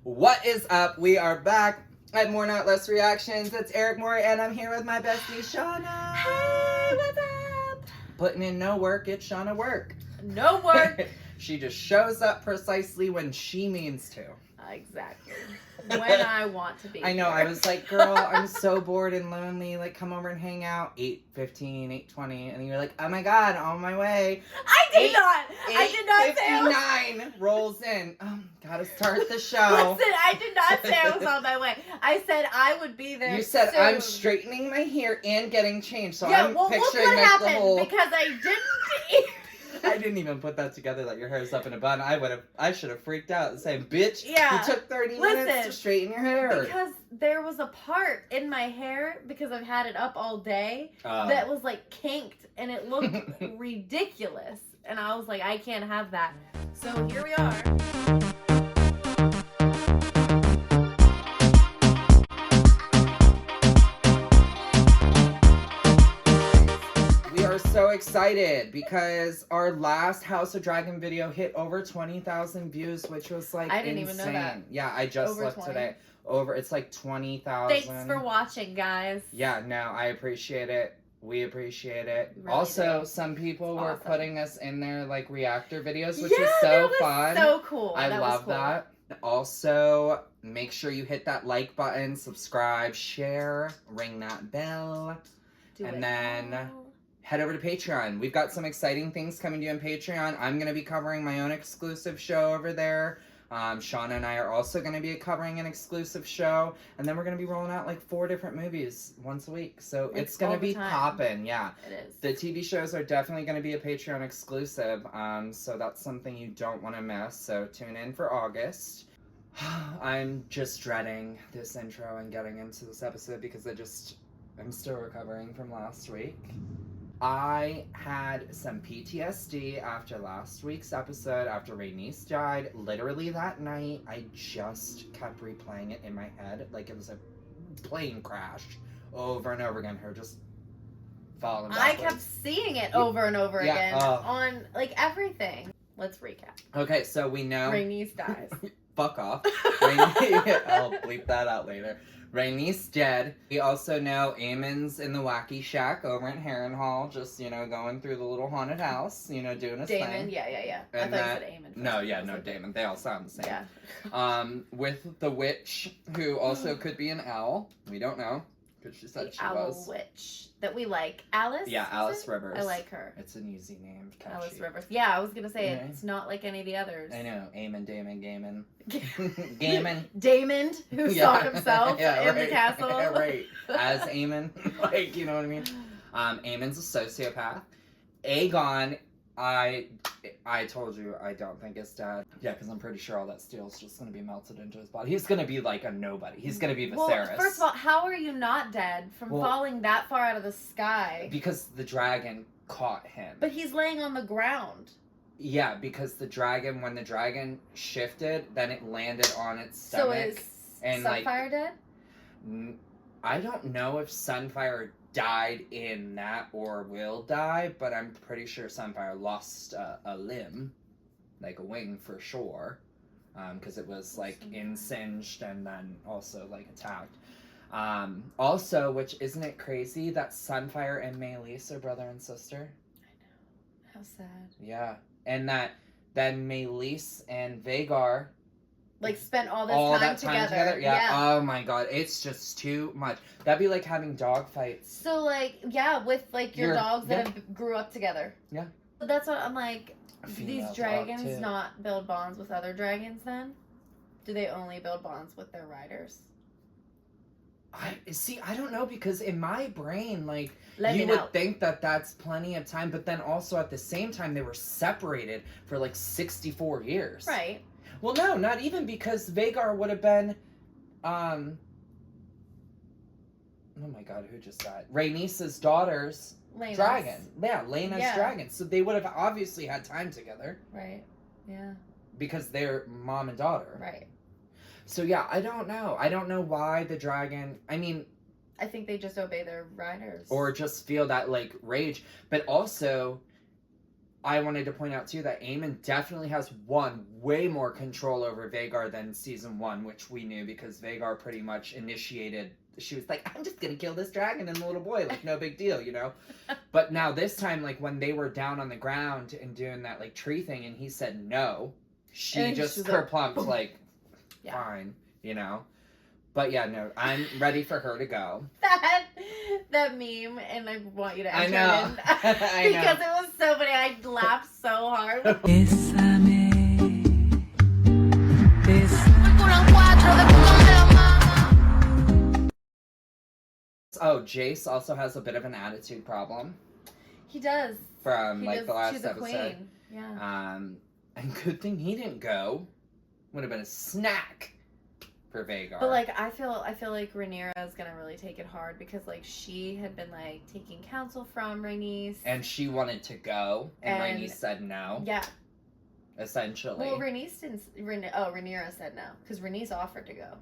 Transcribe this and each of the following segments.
What is up? We are back at More Not Less Reactions. It's Eric Moore, and I'm here with my bestie, Shauna. Hey, what's up? Putting in no work, it's Shauna work. No work. She just shows up precisely when she means to. Exactly. When I want to be. I know, I was like, girl, I'm so bored and lonely. Like, come over and hang out. 8:15, 8:20. And you're like, oh my God, on my way. I did not say 8:59 rolls in. Gotta start the show. Listen, I did not say I was on my way. I said I would be there. You said soon. I'm straightening my hair and getting changed. So yeah, I'm well, look picturing what like happened the whole... because I didn't. I didn't even put that together that your hair's up in a bun. I should have freaked out and said, bitch, Yeah. you took 30 minutes to straighten your hair. Because there was a part in my hair, because I've had it up all day, that was like kinked and it looked ridiculous. And I was like, I can't have that. So here we are. So excited because our last House of Dragon video hit over 20,000 views, which was like I didn't insane. even know that. Yeah, I just Over looked 20. today. It's like 20,000. Thanks for watching, guys. Yeah, no, I appreciate it. We appreciate it. Really also, do. some people were Awesome. putting us in their like reactor videos, which yeah, was so that was fun. So cool. I that love was cool. that. Also, make sure you hit that like button, subscribe, share, ring that bell, and then head over to Patreon. We've got some exciting things coming to you on Patreon. I'm going to be covering my own exclusive show over there. Shauna and I are also going to be covering an exclusive show. And then we're going to be rolling out like 4 different movies once a week. So like it's going to be popping. Yeah. It is. The TV shows are definitely going to be a Patreon exclusive. So that's something you don't want to miss. So tune in for August. I'm just dreading this intro and getting into this episode because I'm still recovering from last week. I had some PTSD after last week's episode, after Rhaenyra died. Literally that night, I just kept replaying it in my head like it was a plane crash over and over again. Her just falling backwards. I kept seeing it over and over again on like everything. Let's recap. Okay, so we know Rhaenyra dies. Fuck off. I'll bleep that out later. Rhaenyra's dead. We also know Aemond's in the wacky shack over in Harrenhal, just, going through the little haunted house, doing his thing. Daemon, yeah. And I thought you said Aemond. No, Daemon. They all sound the same. Yeah. With the witch, who also could be an owl. We don't know, because she said she was. Witch that we like. Alice? Yeah, Alice Rivers. I like her. It's an easy name. Catchy. Alice Rivers. Yeah, I was going to say it's not like any of the others. I know. Aemond, Daemon. Gaemon. Daemon, who saw himself in the castle. Right. As Aemon. Like, you know what I mean? Aemon's a sociopath. Aegon, I told you I don't think is dead. Yeah, because I'm pretty sure all that steel is just going to be melted into his body. He's going to be like a nobody. He's going to be Viserys. Well, first of all, how are you not dead from falling that far out of the sky? Because the dragon caught him. But he's laying on the ground. Yeah, because when the dragon shifted, then it landed on its stomach. So is Sunfire dead? I don't know if Sunfire died in that or will die, but I'm pretty sure Sunfire lost a limb, like a wing for sure, because it was like insinged and then also like attacked. Also, which isn't it crazy that Sunfire and Meleys are brother and sister? I know. How sad. Yeah, and that then Meleys and Vhagar like spent all this time together. Yeah. Oh my God, it's just too much. That'd be like having dog fights. So like, yeah, with like your dogs that have grew up together. Yeah. But that's what I'm like. Do these dragons too. not build bonds with other dragons then? Do they only build bonds with their riders? I don't know, because in my brain, like, you would think that that's plenty of time, but then also at the same time they were separated for like 64 years. Right. Well, no, not even, because Vhagar would have been, oh my God, who just died? Rhaenyra's daughter's dragon. Yeah, Rhaenyra's dragon. So they would have obviously had time together. Right. Yeah. Because they're mom and daughter. Right. So yeah, I don't know. I don't know why the dragon, I think they just obey their riders. Or just feel that, like, rage. But also, I wanted to point out too that Aemond definitely has way more control over Vhagar than season 1, which we knew because Vhagar pretty much initiated. She was like, I'm just gonna kill this dragon and the little boy, like no big deal, you know? But now this time, like when they were down on the ground and doing that like tree thing and he said no, she just kerplumped like, fine, you know? But yeah, no, I'm ready for her to go. That meme, and I want you to enter I know. it in. Because it was so funny. I laughed so hard. Oh, Jace also has a bit of an attitude problem. He does. From he like does. the last She's a episode. Queen. Yeah. And good thing he didn't go. Would have been a snack for Vhagar. But like I feel like Rhaenyra is gonna really take it hard because like she had been like taking counsel from Rhaenys. And she wanted to go, and Rhaenys said no. Yeah. Essentially. Well, Rhaenys didn't. Rhaenyra said no because Rhaenys offered to go.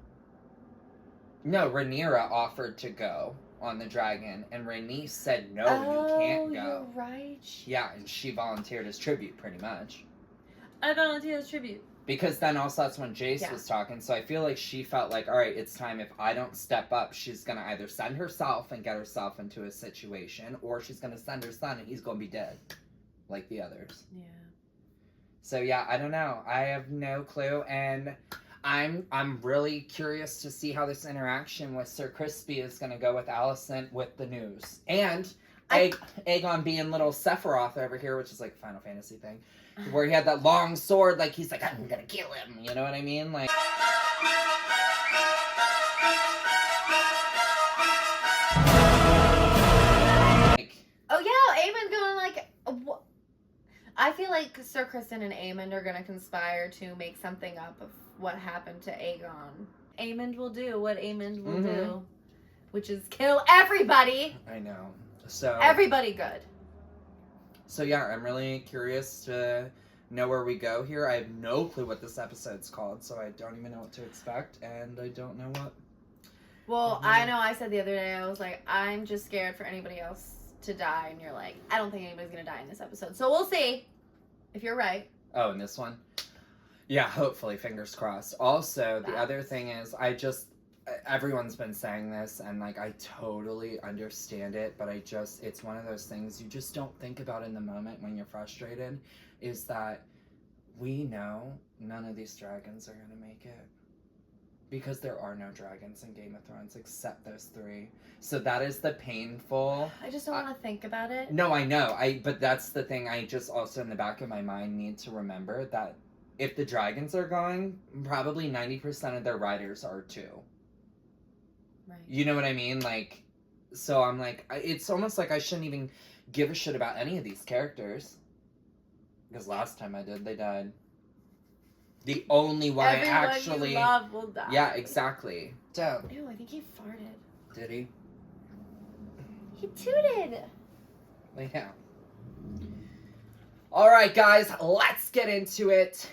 No, Rhaenyra offered to go on the dragon, and Rhaenys said no, you can't go. You're right. Yeah, and she volunteered as tribute, pretty much. I volunteered as tribute. Because then also that's when Jace was talking, so I feel like she felt like, alright, it's time, if I don't step up, she's gonna either send herself and get herself into a situation, or she's gonna send her son and he's gonna be dead. Like the others. Yeah. So yeah, I don't know. I have no clue, and I'm really curious to see how this interaction with Sir Crispy is gonna go with Alicent with the news. And Aegon being little Sephiroth over here, which is like a Final Fantasy thing. Where he had that long sword, like he's like, I'm gonna kill him, you know what I mean? Like, oh yeah, Aemond going like, I feel like Sir Criston and Aemond are gonna conspire to make something up of what happened to Aegon. Aemond will do what Aemond will do, which is kill everybody. I know. So everybody good. So yeah, I'm really curious to know where we go here. I have no clue what this episode's called, so I don't even know what to expect, and I don't know what. Well, I know I said the other day, I was like, I'm just scared for anybody else to die, and you're like, I don't think anybody's gonna die in this episode. So we'll see if you're right. Oh, in this one? Yeah, hopefully, fingers crossed. Also, the other thing is, everyone's been saying this, and like I totally understand it, but it's one of those things you just don't think about in the moment when you're frustrated, is that we know none of these dragons are gonna make it. Because there are no dragons in Game of Thrones except those 3. So that is the painful... I just don't want to think about it. No, I know. But that's the thing I just also in the back of my mind need to remember, that if the dragons are going, probably 90% of their riders are too. Right. You know what I mean? Like, so I'm like, it's almost like I shouldn't even give a shit about any of these characters. Because last time I did, they died. The only one Everyone I actually... you love will die. Yeah, exactly. So... Ew, I think he farted. Did he? He tooted. Yeah. Alright, guys, let's get into it.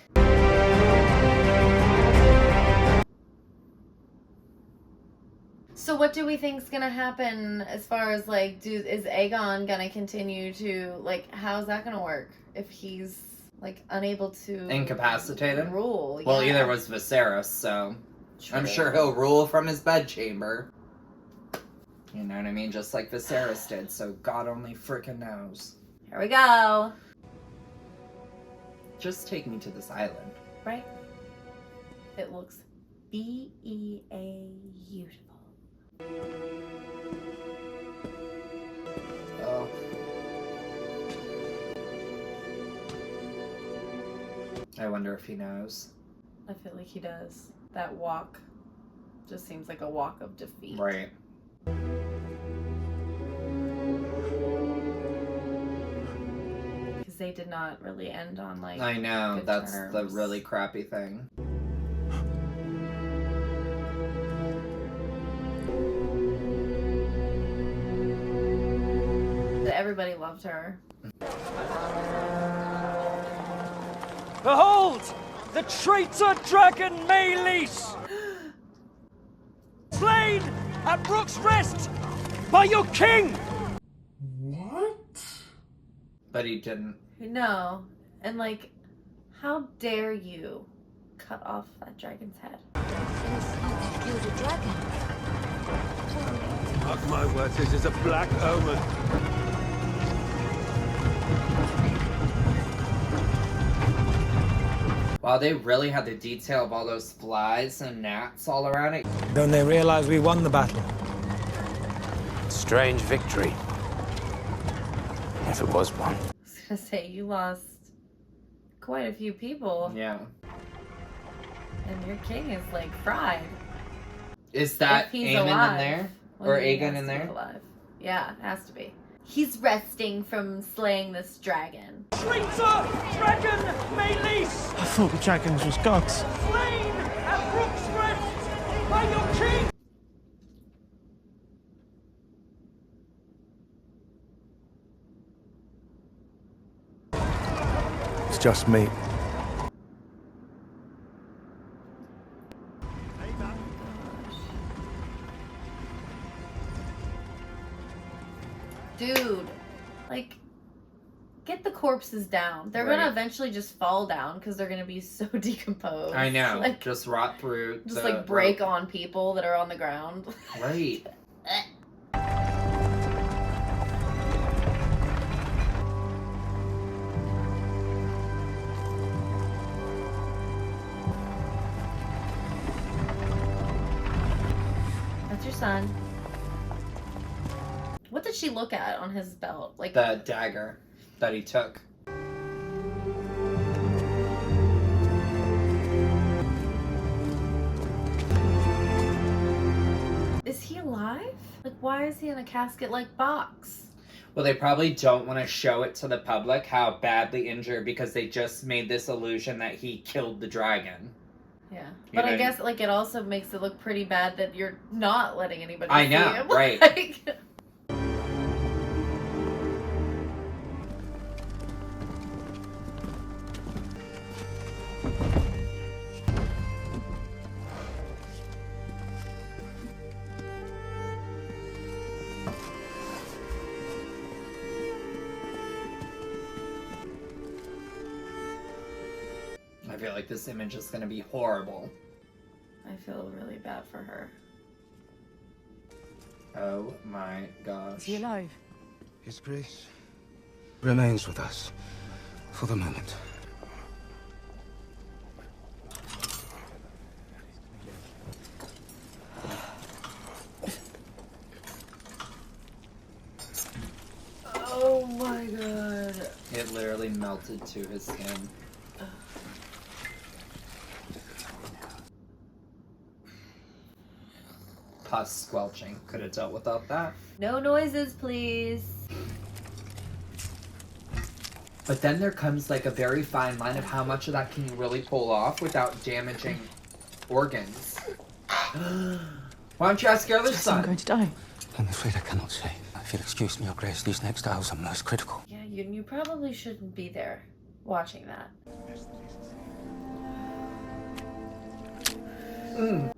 So what do we think's gonna happen as far as, like, is Aegon gonna continue to, like, how's that gonna work if he's, like, unable to... Incapacitated? Rule, Well, either was Viserys, so... True. I'm sure he'll rule from his bedchamber. You know what I mean? Just like Viserys did, so God only frickin' knows. Here we go. Just take me to this island. Right? It looks beautiful. Oh. I wonder if he knows. I feel like he does. That walk just seems like a walk of defeat. Right. Because they did not really end on, like, I know, good that's terms. the really crappy thing. Everybody loved her. Behold! The traitor dragon Meleys! Slain at Rook's Rest by your king! But he didn't. No. And like, how dare you cut off that dragon's head? Mark my words, this is a black omen. Wow, they really had the detail of all those flies and gnats all around it. Don't they realize we won the battle? Strange victory. If it was one. I was gonna say, you lost quite a few people. Yeah. And your king is like fried. Is that If he's Aemond alive. in there? Well, Or he Aegon has in to be there? alive. Yeah, it has to be. He's resting from slaying this dragon. Traitor! Dragon Maylis! I thought the dragons was gods. Slain at Rook's Rest by your king! It's just me. Dude, like, get the corpses down. They're Right. gonna eventually just fall down because they're gonna be so decomposed. I know. Like, just rot through. just the like break rope. on people that are on the ground. Right. That's your son. What did she look at on his belt? Like The dagger that he took. is he alive? Like, why is he in a casket-like box? Well, they probably don't want to show it to the public how badly injured because they just made this illusion that he killed the dragon. Yeah. You But I know- guess, like, it also makes it look pretty bad that you're not letting anybody I see know, him. right. Like, I feel like this image is going to be horrible. I feel really bad for her. Oh my gosh. Is he alive? His grace remains with us for the moment. Oh my god. It literally melted to his skin. Pus squelching. Could have dealt without that. No noises, please. But then there comes like a very fine line of how much of that can you really pull off without damaging organs. Why don't you ask your other I'm son? going to die. I'm afraid I cannot say. If you'll excuse me, Your Grace, these next hours are most critical. Yeah, you probably shouldn't be there watching that.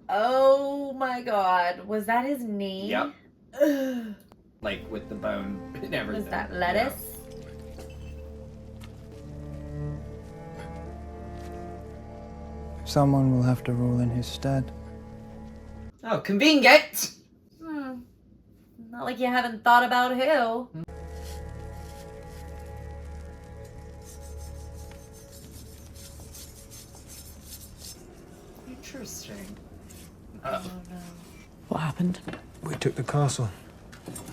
Oh my god. Was that his knee? Yep. Ugh. Like with the bone and everything. Was that lettuce? Someone will have to rule in his stead. Oh, convenient! Not like you haven't thought about who. Interesting. Oh no. What happened? We took the castle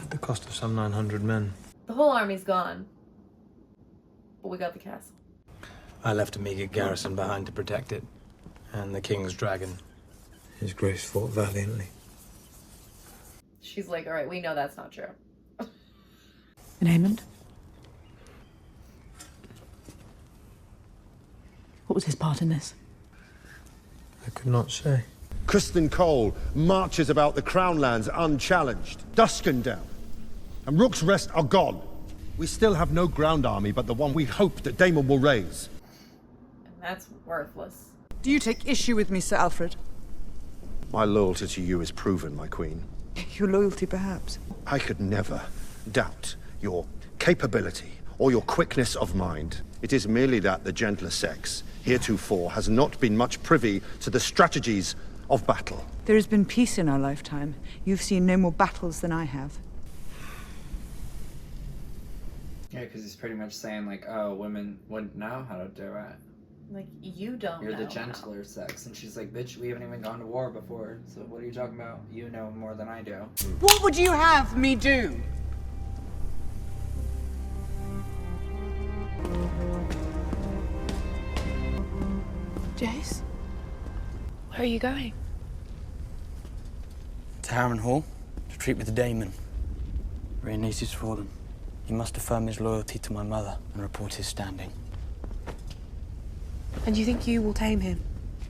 at the cost of some 900 men. The whole army's gone. But we got the castle. I left a meager garrison behind to protect it, and the king's dragon. His Grace fought valiantly. She's like, alright, we know that's not true. And Aemond? What was his part in this? I could not say. Kristen Cole marches about the Crown Lands unchallenged. Dusken down. And Rook's Rest are gone. We still have no ground army but the one we hope that Daemon will raise. And that's worthless. Do you take issue with me, Sir Alfred? My loyalty to you is proven, my queen. Your loyalty, perhaps. I could never doubt your capability or your quickness of mind. It is merely that the gentler sex, heretofore, has not been much privy to the strategies of battle. There has been peace in our lifetime. You've seen no more battles than I have. Yeah, because he's pretty much saying, like, oh, women wouldn't know how to do it. Like, you don't You're know the gentler sex. And she's like, bitch, we haven't even gone to war before. So what are you talking about? You know more than I do. What would you have me do? Jace? Where are you going? To Harrenhal, to treat with the Daemon. Rhaenys is fallen. He must affirm his loyalty to my mother and report his standing. And you think you will tame him,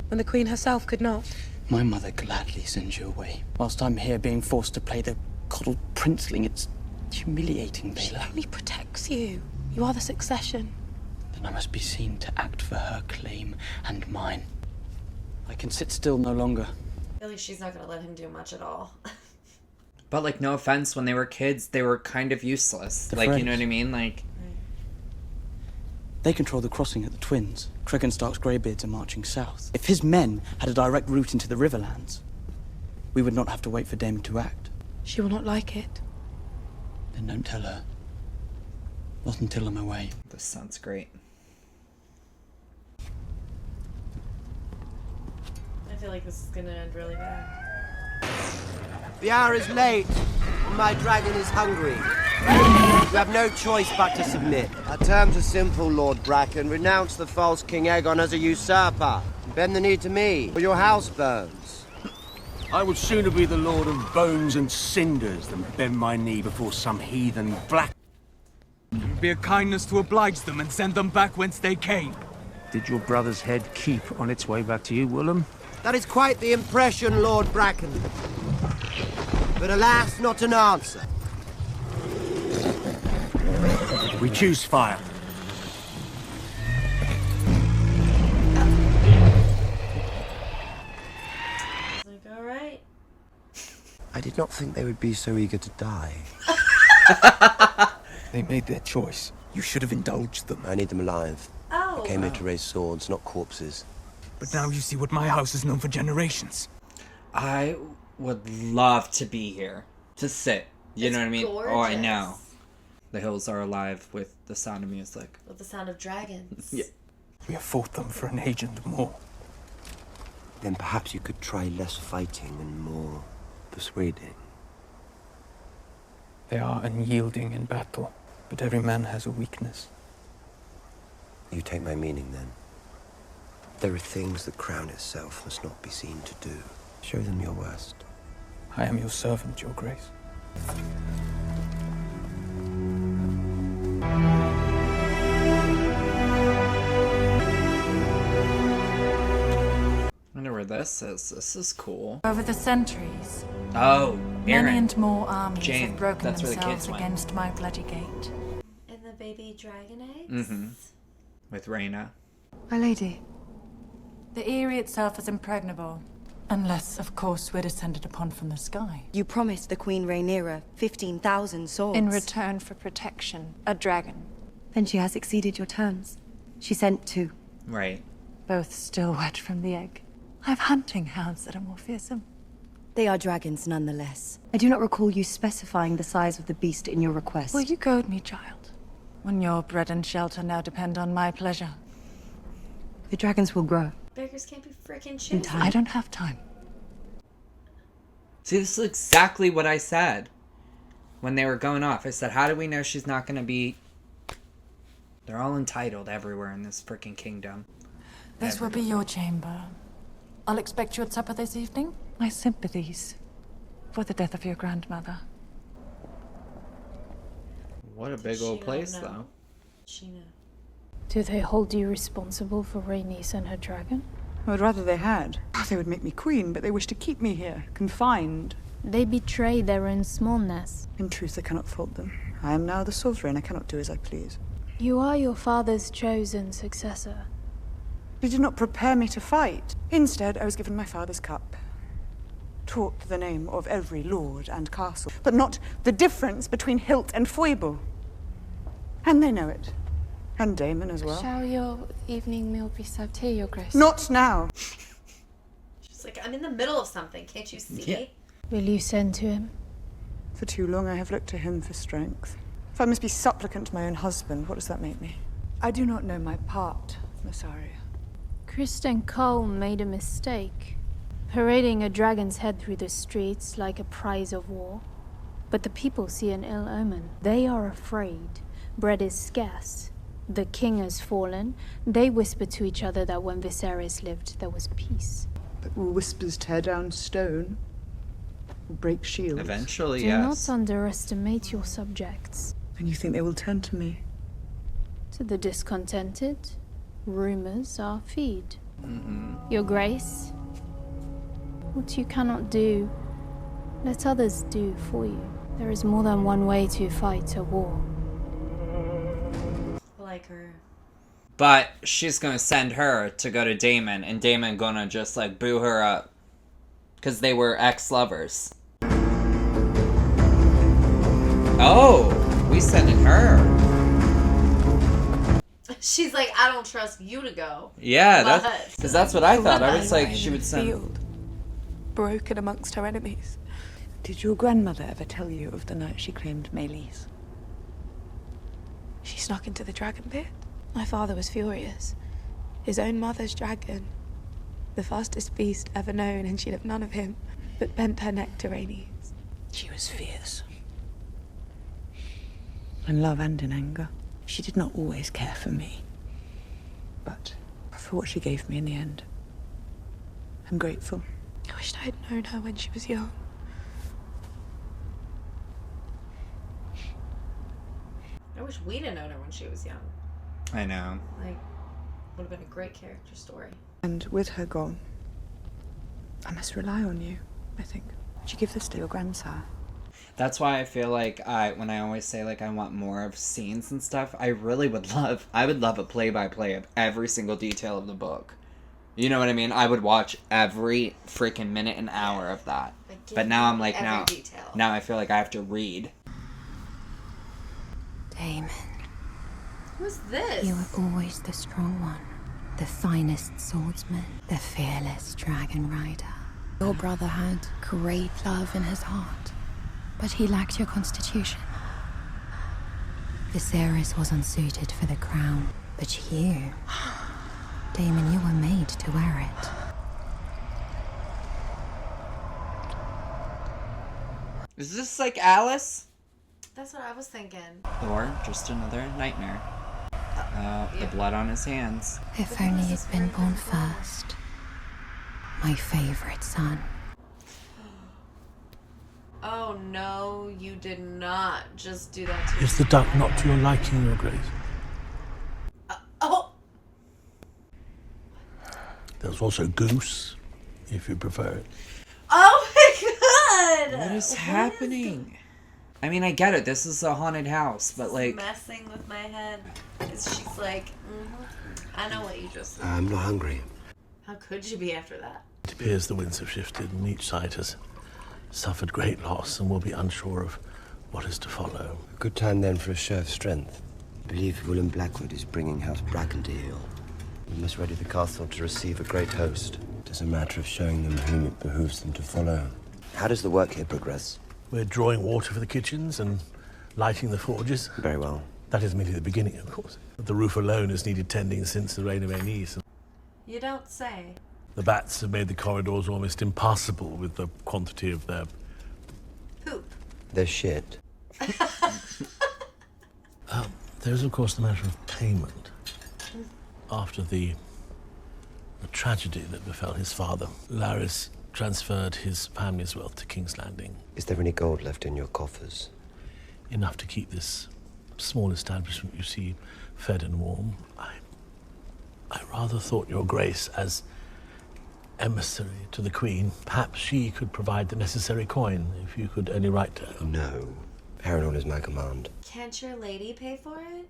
when the Queen herself could not? My mother gladly sends you away, whilst I'm here being forced to play the coddled princeling. It's humiliating, She Baela. only protects you. You are the succession. Then I must be seen to act for her claim and mine. I can sit still no longer. I feel like she's not gonna let him do much at all. But, like, no offense, when they were kids, they were kind of useless. They're like, you know friends. what I mean? Like, They control the crossing at the Twins. Cregan Stark's Greybeards are marching south. If his men had a direct route into the Riverlands, we would not have to wait for Daemon to act. She will not like it. Then don't tell her. Not until I'm away. this sounds great. I feel like this is gonna end really bad. The hour is late, and my dragon is hungry. You have no choice but to submit. Our terms are simple, Lord Bracken. Renounce the false King Aegon as a usurper. Bend the knee to me, or your house burns. I would sooner be the Lord of Bones and Cinders than bend my knee before some heathen black... It would be a kindness to oblige them and send them back whence they came. Did your brother's head keep on its way back to you, Willem? That is quite the impression, Lord Bracken. But alas, not an answer. We choose fire. Like, alright. I did not think they would be so eager to die. They made their choice. You should have indulged them. I need them alive. Oh. I came here to raise swords, not corpses. But now you see what my house has known for generations. I would love to be here. To sit. You know what I mean? Gorgeous. Oh, I know. The hills are alive with the sound of music. With the sound of dragons. Yeah. We have fought them for an age and more. Then perhaps you could try less fighting and more persuading. They are unyielding in battle, but every man has a weakness. You take my meaning, then. There are things the crown itself must not be seen to do. Show them your worst. I am your servant, your grace. I wonder where this is. This is cool. Over the centuries, Oh, many Aaron. and more armies Jane, have broken that's where the themselves kids went. against my bloody gate. And the baby dragon eggs? Mm-hmm. With Rhaena. My lady. The Eyrie itself is impregnable. Unless, of course, we're descended upon from the sky. You promised the Queen Rhaenyra 15,000 swords. In return for protection, a dragon. Then she has exceeded your terms. She sent 2. Right. Both still wet from the egg. I have hunting hounds that are more fearsome. They are dragons nonetheless. I do not recall you specifying the size of the beast in your request. Will you goad me, child? When your bread and shelter now depend on my pleasure. The dragons will grow. Beggars can't be freaking choosy. I don't have time. See, this is exactly what I said when they were going off. I said, how do we know she's not going to be... They're all entitled everywhere in this freaking kingdom. This will be your chamber. I'll expect you at supper this evening. My sympathies for the death of your grandmother. What a big old place, though. Do they hold you responsible for Rhaenys and her dragon? I would rather they had. They would make me queen, but they wish to keep me here, confined. They betray their own smallness. In truth, I cannot fault them. I am now the sovereign. I cannot do as I please. You are your father's chosen successor. They did not prepare me to fight. Instead, I was given my father's cup. Taught the name of every lord and castle, but not the difference between hilt and foible. And they know it. And Daemon as well. Shall your evening meal be served here, Your Grace? Not now. She's like, I'm in the middle of something. Can't you see? Yeah. Will you send to him? For too long I have looked to him for strength. If I must be supplicant to my own husband, what does that make me? I do not know my part, Massaria. Kristen Cole made a mistake, parading a dragon's head through the streets like a prize of war. But the people see an ill omen. They are afraid. Bread is scarce. The king has fallen. They whisper to each other that when Viserys lived, there was peace. But will whispers tear down stone? Will break shields? Eventually, Do yes. not underestimate your subjects. And you think they will turn to me? To the discontented, rumors are feed. Your Grace, what you cannot do, let others do for you. There is more than one way to fight a war. I like her. But she's gonna send her to go to Daemon, and Daemon gonna just like boo her up. Because they were ex-lovers. Oh, we sending her. She's like, I don't trust you to go. Yeah, But- that's because that's what I thought. I was like, she would send. Field, broken amongst her enemies. Did your grandmother ever tell you of the night she claimed Melees? She snuck into the dragon pit. My father was furious. His own mother's dragon. The fastest beast ever known, and she'd have none of him, but bent her neck to Rhaenys. She was fierce. In love and in anger. She did not always care for me. But for what she gave me in the end. I'm grateful. I wished I had known her when she was young. I wish we'd have known her when she was young. I know. Like, would have been a great character story. And with her gone, I must rely on you, I think. Would you give this to your grandsire? That's why I feel like when I always say like I want more of scenes and stuff, I would love a play-by-play of every single detail of the book. You know what I mean? I would watch every freaking minute and hour of that. But now I'm like, now I feel like I have to read. Daemon, Who's this? you were always the strong one, the finest swordsman, the fearless dragon rider. Your brother had great love in his heart, but he lacked your constitution. Viserys was unsuited for the crown, but you, Daemon, you were made to wear it. Is this like Alice? That's what I was thinking. Or just another nightmare? The blood on his hands. If only you'd been born first. My favorite son. Oh no, you did not just do that to Is the duck not to your liking, Your Grace? Oh! There's also goose, if you prefer it. Oh my god! What is happening? I mean, I get it. This is a haunted house, but like... messing with my head. She's like, I know what you just said. I'm not hungry. How could you be after that? It appears the winds have shifted and each side has suffered great loss and will be unsure of what is to follow. A good time then for a show of strength. I believe Willem Blackwood is bringing House Bracken to heel. We must ready the castle to receive a great host. It is a matter of showing them whom it behooves them to follow. How does the work here progress? We're drawing water for the kitchens and lighting the forges. Very well. That is merely the beginning, of course. The roof alone has needed tending since the reign of Rhaenys. You don't say. The bats have made the corridors almost impassable with the quantity of their... Poop. They're shit. There's, of course, the matter of payment. After the tragedy that befell his father, Larys transferred his family's wealth to King's Landing. Is there any gold left in your coffers? Enough to keep this small establishment you see fed and warm. I rather thought Your Grace, as emissary to the Queen, perhaps she could provide the necessary coin, if you could only write to her. No. Harrenhal is my command. Can't your lady pay for it?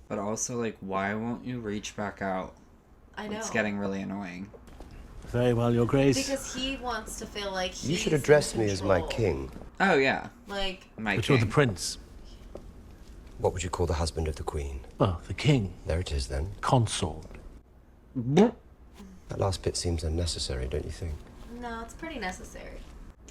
But also, like, why won't you reach back out? I know. It's getting really annoying. Very well, Your Grace. Because he wants to feel like he's You should address me as my king. Oh, yeah. Like... My but king. you're the prince. What would you call the husband of the Queen? Oh, the king. There it is, then. Consort. That last bit seems unnecessary, don't you think? No, it's pretty necessary.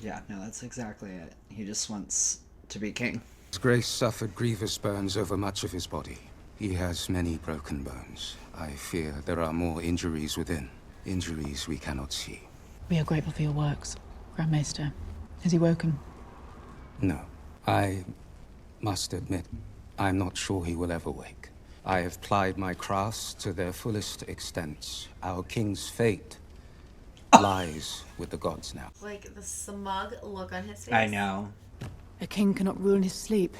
Yeah, no, that's exactly it. He just wants to be king. His Grace suffered grievous burns over much of his body. He has many broken bones. I fear there are more injuries within. Injuries we cannot see. We are grateful for your works, Grand Maester. Has he woken? No. I must admit, I'm not sure he will ever wake. I have plied my crafts to their fullest extent. Our king's fate lies with the gods now. Like the smug look on his face. I know. A king cannot rule in his sleep.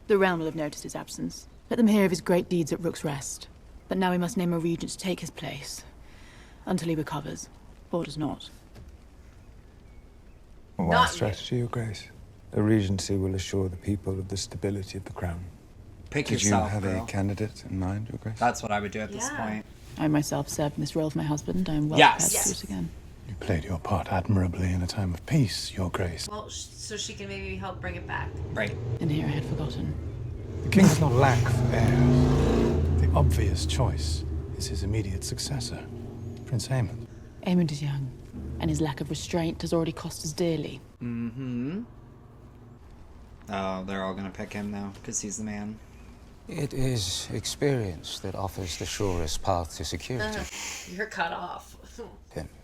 The realm will have noticed his absence. Let them hear of his great deeds at Rook's Rest. But now we must name a regent to take his place. Until he recovers. Or does not. A wise strategy, Your Grace. A regency will assure the people of the stability of the crown. Pick Did yourself, you have girl. a candidate in mind, Your Grace? That's what I would do at this point. I myself served in this role for my husband. I am well Yes. prepared to do it again. You played your part admirably in a time of peace, Your Grace. Well, so she can maybe help bring it back. Right. And here I had forgotten. The king does not lack for heirs. The obvious choice is his immediate successor, Prince Aemond. Aemond is young, and his lack of restraint has already cost us dearly. Mm-hmm. Oh, they're all gonna pick him now, because he's the man. It is experience that offers the surest path to security. You're cut off.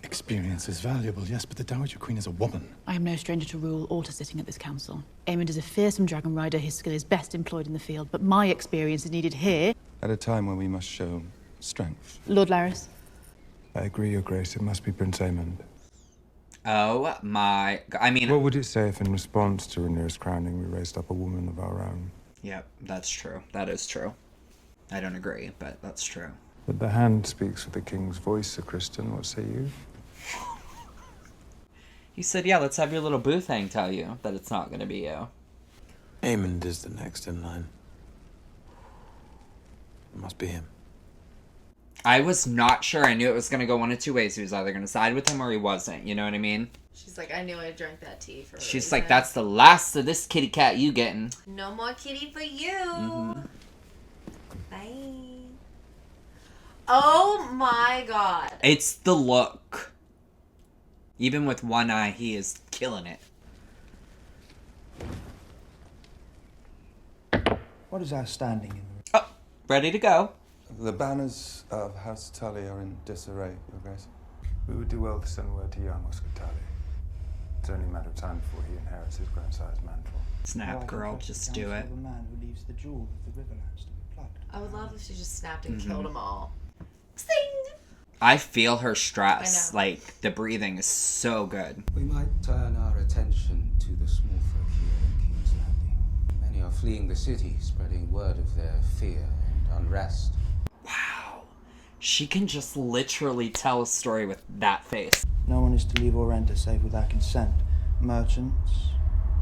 Experience is valuable, yes, but the Dowager Queen is a woman. I am no stranger to rule or to sitting at this council. Aemond is a fearsome dragon rider. His skill is best employed in the field, but my experience is needed here. At a time when we must show strength. Lord Laris. I agree, Your Grace. It must be Prince Aemond. Oh my... I mean... What would it say if in response to Rhaenyra's crowning we raised up a woman of our own? Yep, that's true. That is true. I don't agree, but that's true. But the hand speaks with the king's voice, Sir Kristen. What say you? He said, yeah, let's have your little boo thing tell you that it's not gonna be you. Aemond is the next in line. It must be him. I was not sure. I knew it was gonna go one of two ways. He was either gonna side with him or he wasn't. You know what I mean? She's like, I knew I drank that tea for a She's reason. like, that's the last of this kitty cat you getting. No more kitty for you. Mm-hmm. Bye. Oh my god. It's the look. Even with one eye, he is killing it. What is our standing in the... Oh, ready to go. The banners of House Tully are in disarray, Your Grace. We would do well to send word to young Oscar Tully. It's only a matter of time before he inherits his grandsire's mantle. Snap, girl, just do it. The man who leaves the jewel of the Riverlands to be plucked. I would love if she just snapped and Mm-hmm. killed them all. Sing! I feel her stress. I know. Like, the breathing is so good. We might turn our attention to the small folk here in King's Landing. Many are fleeing the city, spreading word of their fear and unrest. Wow. She can just literally tell a story with that face. No one is to leave or enter save with our consent. Merchants,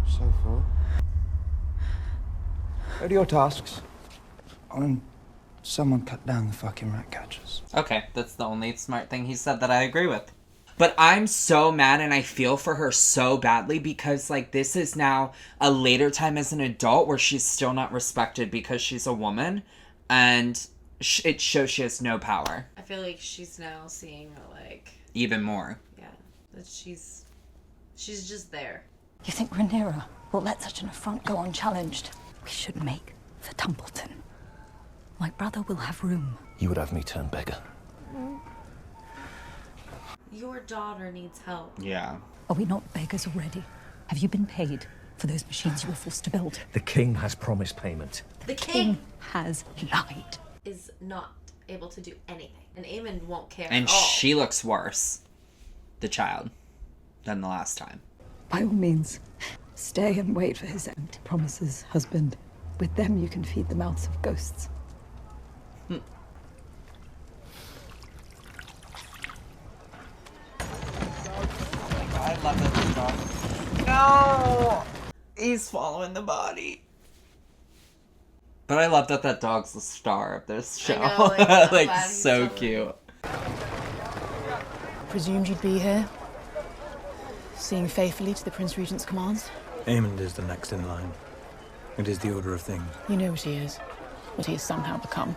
so forth. What are your tasks? And someone cut down the fucking rat catchers. Okay, that's the only smart thing he said that I agree with. But I'm so mad and I feel for her so badly because, like, this is now a later time as an adult where she's still not respected because she's a woman. And it shows she has no power. I feel like she's now seeing, like... Even more. Yeah, that she's just there. You think Rhaenyra will let such an affront go unchallenged? We should make for Templeton. My brother will have room. You would have me turn beggar. Your daughter needs help. Yeah. Are we not beggars already? Have you been paid for those machines you were forced to build? The king has promised payment. The king has lied. is not able to do anything. And Aemond won't care And at all. she looks worse, the child, than the last time. By all means, stay and wait for his end. Promises, husband. With them you can feed the mouths of ghosts. I love that dog. No! He's following the body. But I love that that dog's the star of this show. I know, like, I'm like glad he's so so cute. Presumed you'd be here. Seeing faithfully to the Prince Regent's commands. Aemond is the next in line. It is the order of things. You know what he is. what he has somehow become.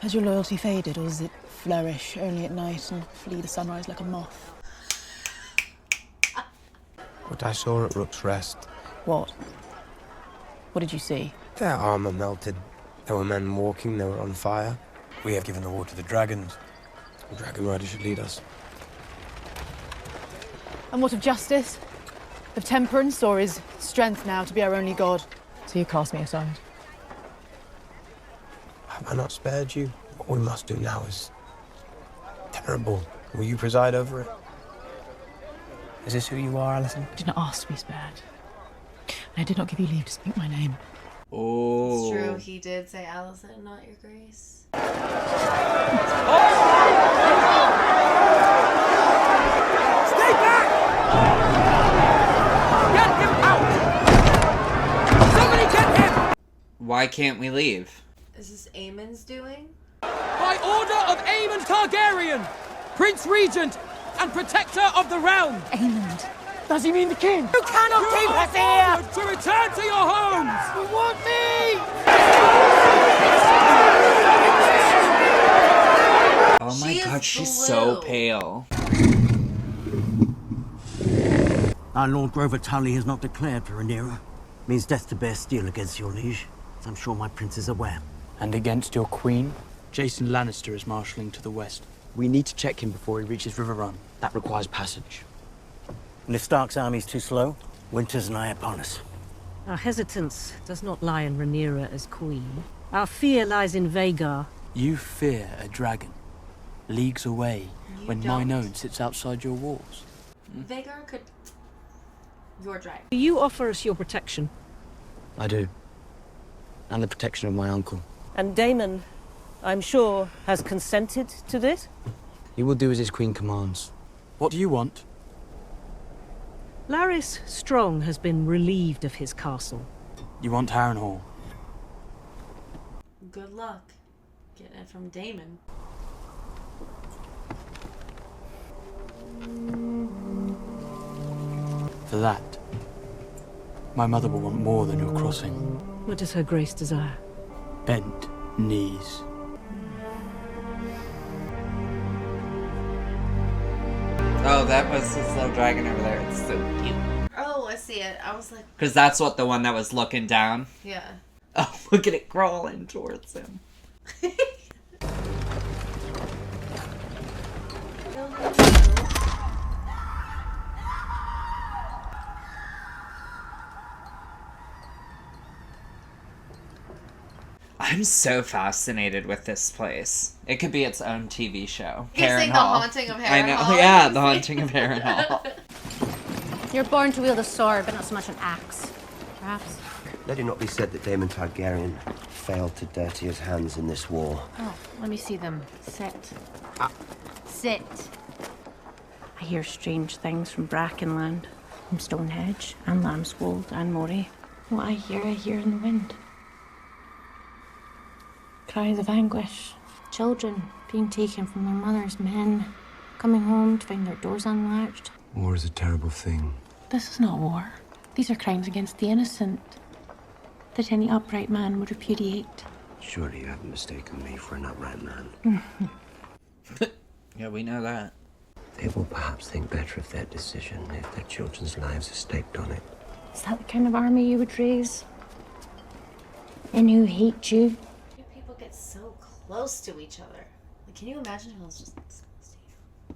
Has your loyalty faded, or does it flourish only at night and flee the sunrise like a moth? What I saw at Rook's Rest. What? What did you see? Their armor melted. There were men walking, they were on fire. We have given the war to the dragons. The dragon rider should lead us. And what of justice? Of temperance, or is strength now to be our only god? So you cast me aside. Have I not spared you? What we must do now is terrible. Will you preside over it? Is this who you are, Alicent? I did not ask to be spared. And I did not give you leave to speak my name. Oh. It's true, he did say Alicent, not your grace. Stay back! Get him out! Somebody get him! Why can't we leave? Is this Aemon's doing? By order of Aemond Targaryen, Prince Regent and Protector of the Realm. Aemond. Does he mean the king? You cannot keep us here! To return to your homes! You want me? Oh my She is god, she's blue. so pale. Our Lord Grover Tully has not declared for Rhaenyra. Means death to bear steel against your liege, as I'm sure my prince is aware. And against your queen? Jason Lannister is marshalling to the west. We need to check him before he reaches Riverrun. That requires passage. And if Stark's army's too slow, winter's nigh upon us. Our hesitance does not lie in Rhaenyra as queen. Our fear lies in Vhagar. You fear a dragon, leagues away, when don't. mine own sits outside your walls. Vhagar could... Your dragon. Do you offer us your protection? I do. And the protection of my uncle. And Daemon, I'm sure, has consented to this? He will do as his queen commands. What do you want? Larys Strong has been relieved of his castle. You want Harrenhal? Good luck getting it from Daemon. For that, my mother will want more than your crossing. What does her grace desire? Bent knees. Oh, that was his little dragon over there. It's so cute. Oh, I see it. I was like... Because that's what the one that was looking down. Yeah. Oh, look at it crawling towards him. I'm so fascinated with this place. It could be its own TV show. He's saying The Haunting of Harrenhal. I know, yeah, The Haunting of Harrenhal. You're born to wield a sword, but not so much an axe. Perhaps. Let it not be said that Daemon Targaryen failed to dirty his hands in this war. Oh, let me see them. Sit. Sit. I hear strange things from Brackenland, from Stonehenge, and Lambswold, and Moray. What I hear in the wind. Cries of anguish. Children being taken from their mothers, men coming home to find their doors unlatched. War is a terrible thing. This is not war. These are crimes against the innocent that any upright man would repudiate. Surely you haven't mistaken me for an upright man. Yeah, we know that. They will perhaps think better of their decision if their children's lives are staked on it. Is that the kind of army you would raise? And who hate you? People get so close to each other. Like, can you imagine if I was just this close to you?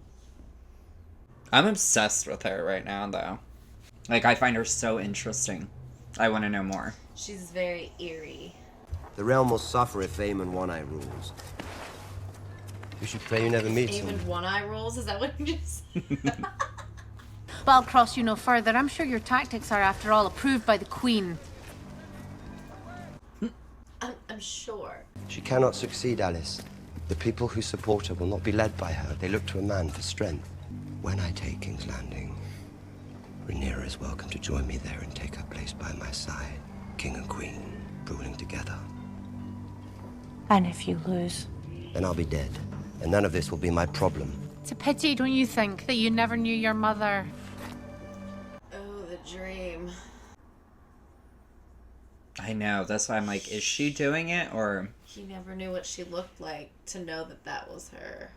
I'm obsessed with her right now, though. Like, I find her so interesting. I want to know more. She's very eerie. The realm will suffer if Aemond One-Eye rules. You should pray you never meet him. Aemond One-Eye rules? Is that what you just said? But I'll cross you no further. I'm sure your tactics are, after all, approved by the Queen. I'm sure. She cannot succeed, Alice. The people who support her will not be led by her. They look to a man for strength. When I take King's Landing, Rhaenyra is welcome to join me there and take her place by my side. King and Queen, ruling together. And if you lose? Then I'll be dead, and none of this will be my problem. It's a pity, don't you think, that you never knew your mother? Oh, the dream. I know. That's why I'm like, is she doing it or? He never knew what she looked like to know that that was her.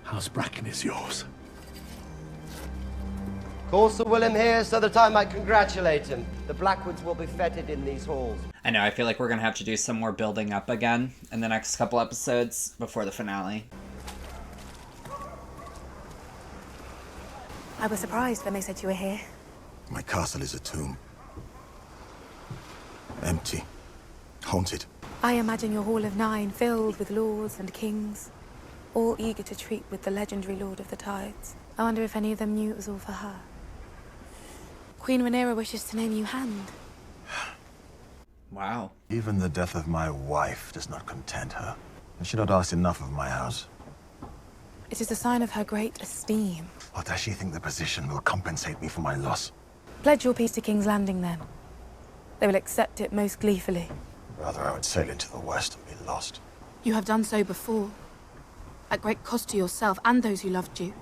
House Bracken is yours. Call Sir William here so that I might congratulate him. The Blackwoods will be feted in these halls. I know, I feel like we're gonna have to do some more building up again in the next couple episodes before the finale. I was surprised when they said you were here. My castle is a tomb. Empty. Haunted. I imagine your Hall of Nine filled with lords and kings, all eager to treat with the legendary Lord of the Tides. I wonder if any of them knew it was all for her. Queen Rhaenyra wishes to name you Hand. Wow. Even the death of my wife does not content her. Has she not asked enough of my house? It is a sign of her great esteem. Or does she think the position will compensate me for my loss? Pledge your peace to King's Landing, then. They will accept it most gleefully. Rather, I would sail into the west and be lost. You have done so before, at great cost to yourself and those who loved you.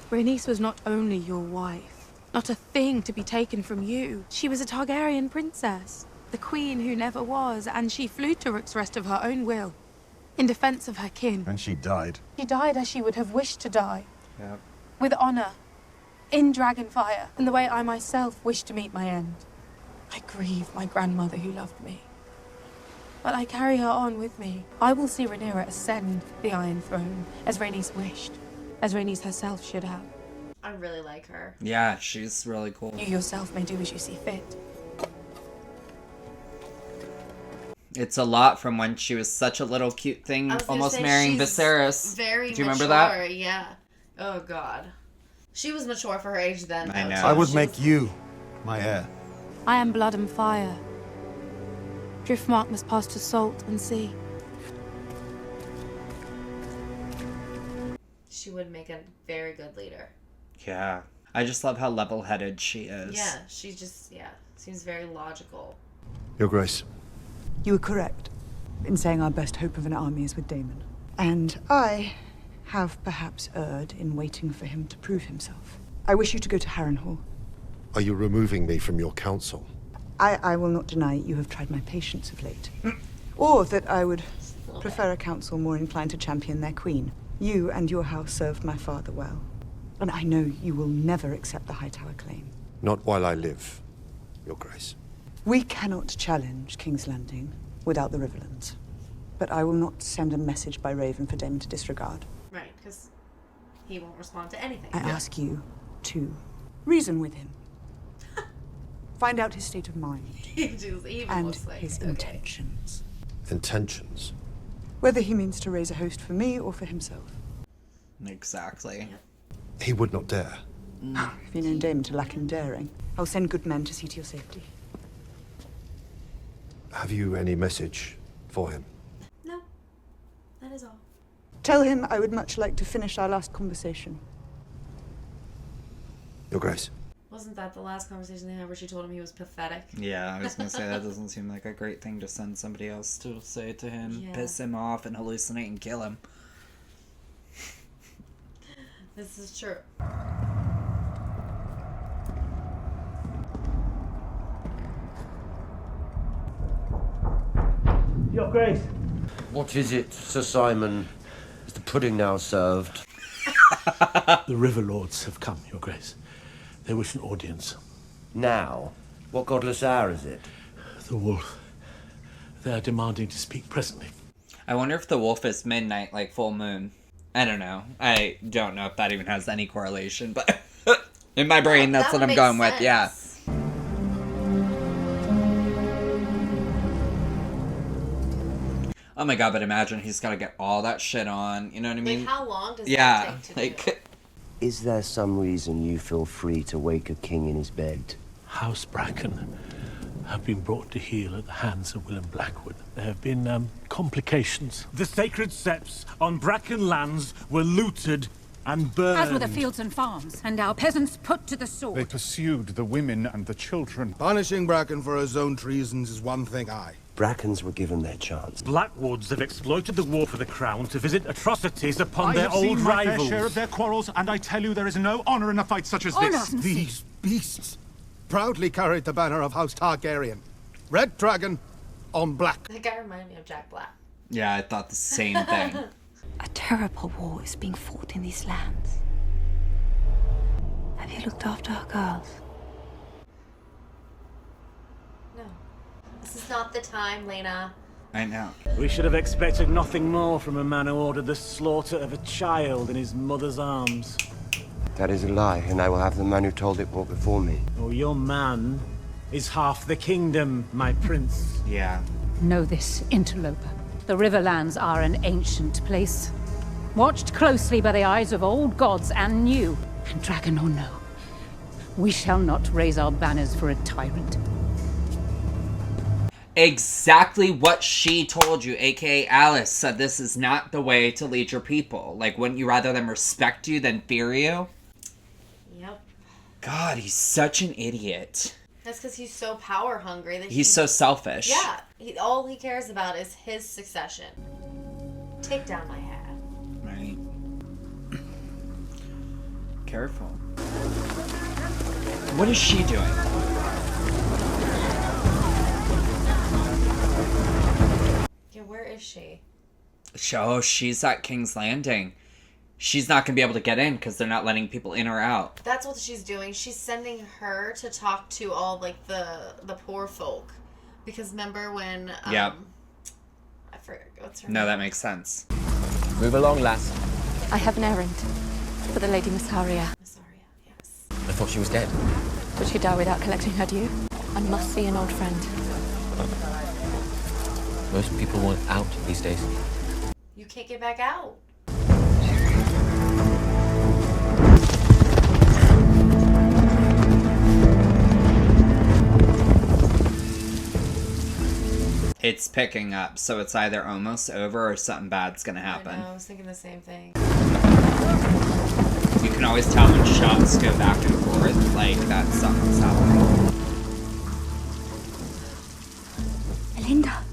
Rhaenys was not only your wife, not a thing to be taken from you. She was a Targaryen princess, the queen who never was, and she flew to Rook's Rest of her own will, in defense of her kin. And she died. She died as she would have wished to die, Yep. with honor, in Dragonfire, in the way I myself wish to meet my end. I grieve my grandmother who loved me, but I carry her on with me. I will see Rhaenyra ascend the Iron Throne, as Rhaenys wished, as Rhaenys herself should have. I really like her. Yeah, she's really cool. You yourself may do as you see fit. It's a lot from when she was such a little cute thing, almost marrying Viserys. Very Do you remember mature, that? Yeah. Oh god. She was mature for her age then. I know. I would make you my heir. I am blood and fire. Driftmark must pass to salt and sea. She would make a very good leader. Yeah. I just love how level-headed she is. Yeah, she just, seems very logical. Your Grace. You were correct in saying our best hope of an army is with Daemon. And I have perhaps erred in waiting for him to prove himself. I wish you to go to Harrenhal. Are you removing me from your council? I will not deny you have tried my patience of late. Or that I would prefer a council more inclined to champion their queen. You and your house served my father well. And I know you will never accept the Hightower claim. Not while I live, Your Grace. We cannot challenge King's Landing without the Riverlands. But I will not send a message by Raven for Daemon to disregard. Right, because he won't respond to anything. I ask you to reason with him. Find out his state of mind. He just even and looks like, his okay. intentions. Intentions? Whether he means to raise a host for me or for himself. Exactly. He would not dare. If you know Daemon to lack in daring, I'll send good men to see to your safety. Have you any message for him? No, that is all. Tell him I would much like to finish our last conversation. Your Grace. Wasn't that the last conversation they had where she told him he was pathetic? Yeah, I was gonna say that doesn't seem like a great thing to send somebody else to say to him, Yeah. piss him off and hallucinate and kill him. This is true. Your Grace. What is it, Sir Simon? Is the pudding now served? The River Lords have come, Your Grace. They wish an audience. Now? What godless hour is it? The wolf. They are demanding to speak presently. I wonder if the wolf is midnight, like full moon. I don't know. I don't know if that even has any correlation, but in my brain, that's what I'm going with, yeah. Oh my god, but imagine he's gotta get all that shit on, you know what I mean? Like, how long does that take to like, do? Is there some reason you feel free to wake a king in his bed? House Bracken have been brought to heel at the hands of Willem Blackwood. There have been complications. The sacred seps on Bracken lands were looted and burned. As were the fields and farms, and our peasants put to the sword. They pursued the women and the children. Punishing Bracken for his own treasons is one thing Brackens were given their chance. Blackwoods have exploited the war for the crown to visit atrocities upon their I have old seen my fair rivals. share of their quarrels, and I tell you there is no honor in a fight such as this. Honor? These beasts proudly carried the banner of House Targaryen. Red dragon on black. That guy reminded me of Jack Black. Yeah, I thought the same thing. A terrible war is being fought in these lands. Have you looked after our girls? No. This is not the time, Lena. I know. We should have expected nothing more from a man who ordered the slaughter of a child in his mother's arms. That is a lie, and I will have the man who told it walk before me. Oh, your man is half the kingdom, my prince. Yeah. Know this, interloper. The Riverlands are an ancient place, watched closely by the eyes of old gods and new. And dragon or no, we shall not raise our banners for a tyrant. Exactly what she told you, aka Alice said this is not the way to lead your people. Like, wouldn't you rather them respect you than fear you? Yep. God, he's such an idiot. That's because he's so power hungry that He's so selfish. Yeah. All he cares about is his succession. Take down my hat. Right. Careful. What is she doing? Yeah, where is she? Oh, she's at King's Landing. She's not going to be able to get in because they're not letting people in or out. That's what she's doing. She's sending her to talk to all, like, the poor folk. Because remember when... Yep. I forget, what's her name? No, that makes sense. Move along, lass. I have an errand for the Lady Missaria. I thought she was dead. Would she die without collecting her due? I must see an old friend. Most people want out these days. You can't get back out. It's picking up, so it's either almost over or something bad's gonna happen. I know, I was thinking the same thing. You can always tell when shots go back and forth, like that something's happening. Melinda.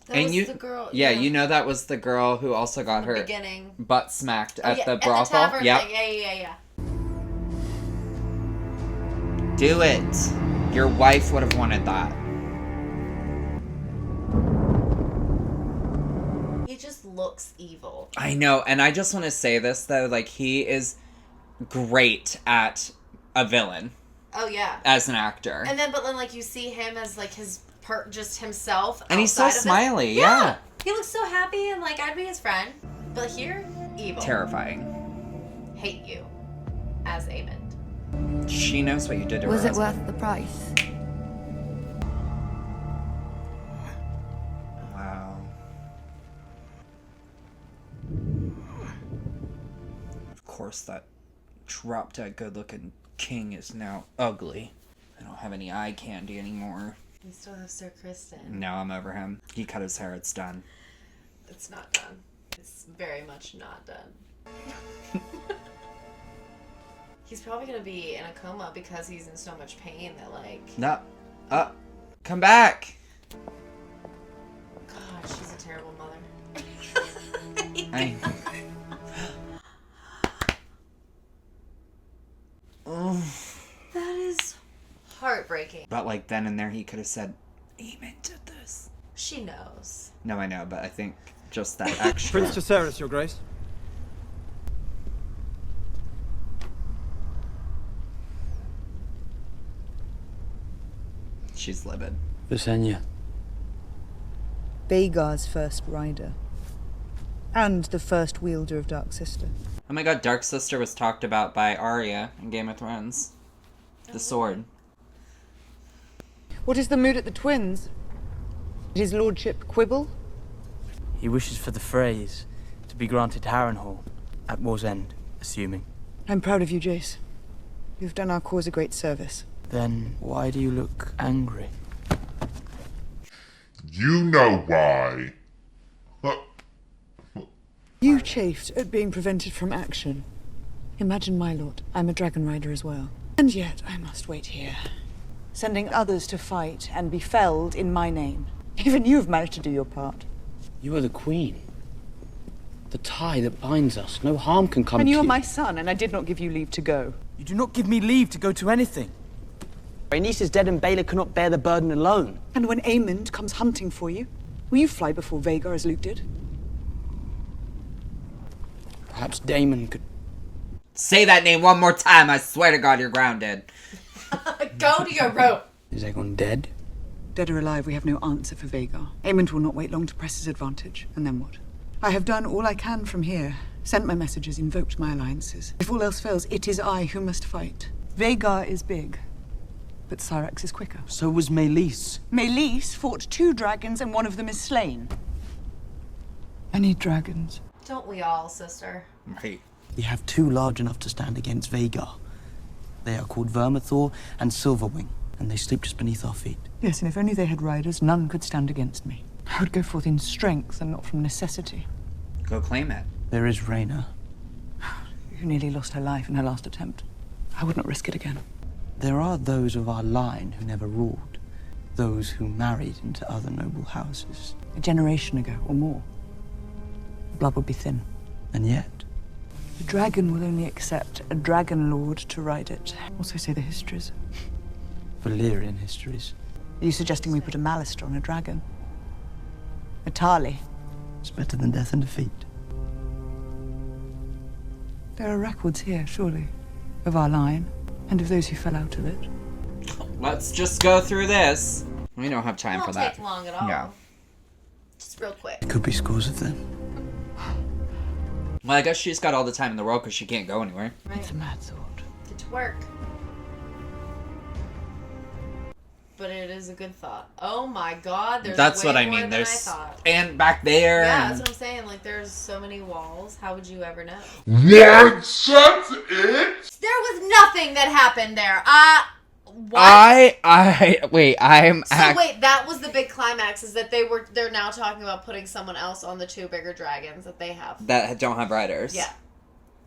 That and was you, the girl. yeah, you know that was the girl who also got her beginning. butt smacked at the At brothel. the tavern Yep. thing. Yeah. Do it. Your wife would have wanted that. He just looks evil. I know, and I just want to say this though, like he is great at a villain Oh yeah. as an actor. And then, but then, like you see him as like his just himself. And he's so outside of smiley, his... yeah. He looks so happy and like I'd be his friend. But here, evil. Terrifying. Hate you, as Aemond. She knows what you did to her. Was it husband. worth the price? Wow. Of course, that drop-dead good-looking king is now ugly. I don't have any eye candy anymore. We still have Sir Kristen. No, I'm over him. He cut his hair. It's done. It's not done. It's very much not done. He's probably gonna be in a coma because he's in so much pain that like... No. Come back! God, she's a terrible mother. That is heartbreaking. But like then and there he could have said, Aemond did this. She knows. No, I know, but I think just that extra. Prince Jacaerys, Your Grace. She's livid. Visenya. Vhagar's first rider. And the first wielder of Dark Sister. Oh my god, Dark Sister was talked about by Arya in Game of Thrones. The sword. What is the mood at the Twins? Did his lordship quibble? He wishes for the phrase to be granted Harrenhal at war's end, assuming. I'm proud of you, Jace. You've done our cause a great service. Then why do you look angry? You know why. You chafed at being prevented from action. Imagine, my lord, I'm a dragon rider as well. And yet I must wait here, sending others to fight and be felled in my name. Even you've managed to do your part. You are the queen. The tie that binds us. No harm can come And to you you. are my son, and I did not give you leave to go. You do not give me leave to go to anything. Rhaenys is dead and Baelor cannot bear the burden alone. And when Aemond comes hunting for you, will you fly before Vhagar as Luke did? Perhaps Daemon could... Say that name one more time, I swear to God you're grounded. Go to your rope. Is Aegon dead? Dead or alive, we have no answer for Vhagar. Aemond will not wait long to press his advantage. And then what? I have done all I can from here. Sent my messages, invoked my alliances. If all else fails, it is I who must fight. Vhagar is big, but Syrax is quicker. So was Meleys. Meleys fought 2 dragons and one of them is slain. I need dragons. Don't we all, sister? Right. We have 2 large enough to stand against Vhagar. They are called Vermithor and Silverwing, and they sleep just beneath our feet. Yes, and if only they had riders, none could stand against me. I would go forth in strength and not from necessity. Go claim it. There is Rhaena. Who nearly lost her life in her last attempt. I would not risk it again. There are those of our line who never ruled. Those who married into other noble houses. A generation ago, or more. The blood would be thin. And yet... The dragon will only accept a dragon lord to ride it. Also say the histories. Valyrian histories. Are you suggesting we put a Malister on a dragon? A Tarly? It's better than death and defeat. There are records here, surely, of our line, and of those who fell out of it. Let's just go through this. We don't have time for that. It won't take long at all. No. Just real quick. Could be scores of them. Well, I guess she's got all the time in the world because she can't go anywhere. Right. It's a mad thought. Get to work. But it is a good thought. Oh my God, there's That's way what I more mean. than There's I thought. and back there. Yeah, and... that's what I'm saying. Like, there's so many walls. How would you ever know? What? That's it? There was nothing that happened there. What? Wait, Wait, that was the big climax, is that they're now talking about putting someone else on the 2 bigger dragons that they have. that don't have riders. Yeah.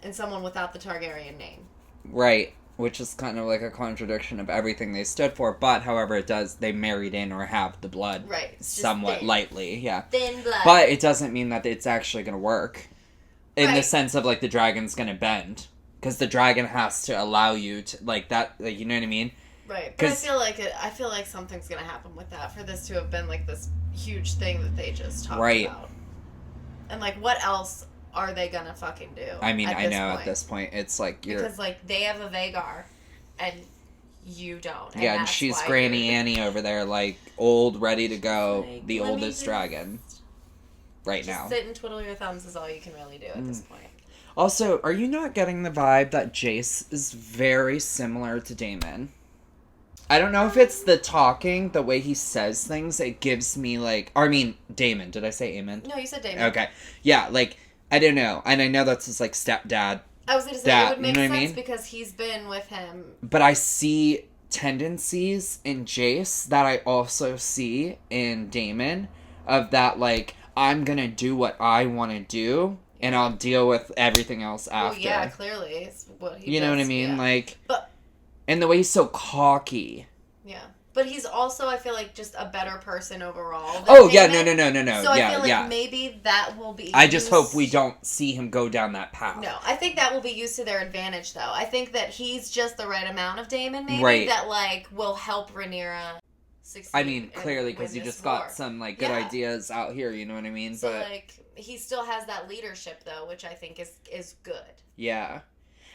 And someone without the Targaryen name. Right. Which is kind of like a contradiction of everything they stood for, but however they married in or have the blood Right. It's just somewhat thin. lightly, yeah. Thin blood. But it doesn't mean that it's actually going to work. In the Right. sense of, like, the dragon's going to bend. Because the dragon has to allow you to, like, that, like, you know what I mean? Right. But I feel like something's going to happen with that for this to have been, like, this huge thing that they just talked about. And, like, what else are they gonna fucking do? I mean, I know at this point, it's like you're... Because, like, they have a Vhagar, and you don't. And and she's Granny Annie over there, like, old, ready to go, like, the let me oldest dragon. Right just now. Sit and twiddle your thumbs is all you can really do at this point. Also, are you not getting the vibe that Jace is very similar to Daemon? I don't know if it's the talking, the way he says things, it gives me, like... Or, I mean, Daemon. Did I say Aemond? No, you said Daemon. Okay. Yeah, like... I don't know. And I know that's his, like, stepdad. I was going to say, it would make sense because he's been with him. But I see tendencies in Jace that I also see in Daemon of that, like, I'm going to do what I want to do, and I'll deal with everything else after. Well, yeah, clearly. It's what he You know does, what I mean? yeah. Like, but, and the way he's so cocky. Yeah. But he's also, I feel like, just a better person overall. Oh, yeah, no. So yeah, I feel like yeah. maybe that will be I just hope we don't see him go down that path. No, I think that will be used to their advantage, though. I think that he's just the right amount of Daemon, maybe, Right. that, like, will help Rhaenyra succeed. I mean, clearly, because you just got war. some, like, good ideas out here, you know what I mean? So, but like, he still has that leadership, though, which I think is good. yeah.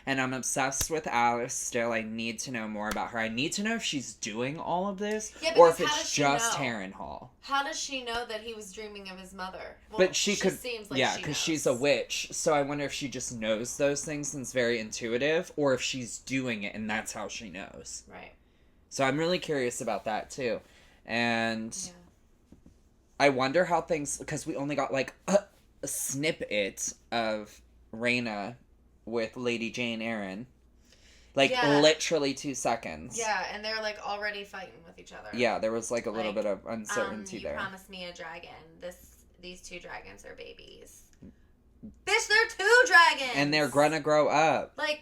And I'm obsessed with Alice still. I need to know more about her. I need to know if she's doing all of this, Yeah, or if because how it's does she just know? Harrenhal. How does she know that he was dreaming of his mother? Well, But she could, seems like yeah, she because knows. she's a witch. So I wonder if she just knows those things and is very intuitive, or if she's doing it and that's how she knows. Right. So I'm really curious about that too, and I wonder how things, because we only got like a snippet of Rhaena with Lady Jane Eyre. Like, Yeah. literally 2 seconds. Yeah, and they're, like, already fighting with each other. Yeah, there was, like, a little bit of uncertainty you there. promised me a dragon. These 2 dragons are babies. Bitch, they're 2 dragons! And they're gonna grow up. Like...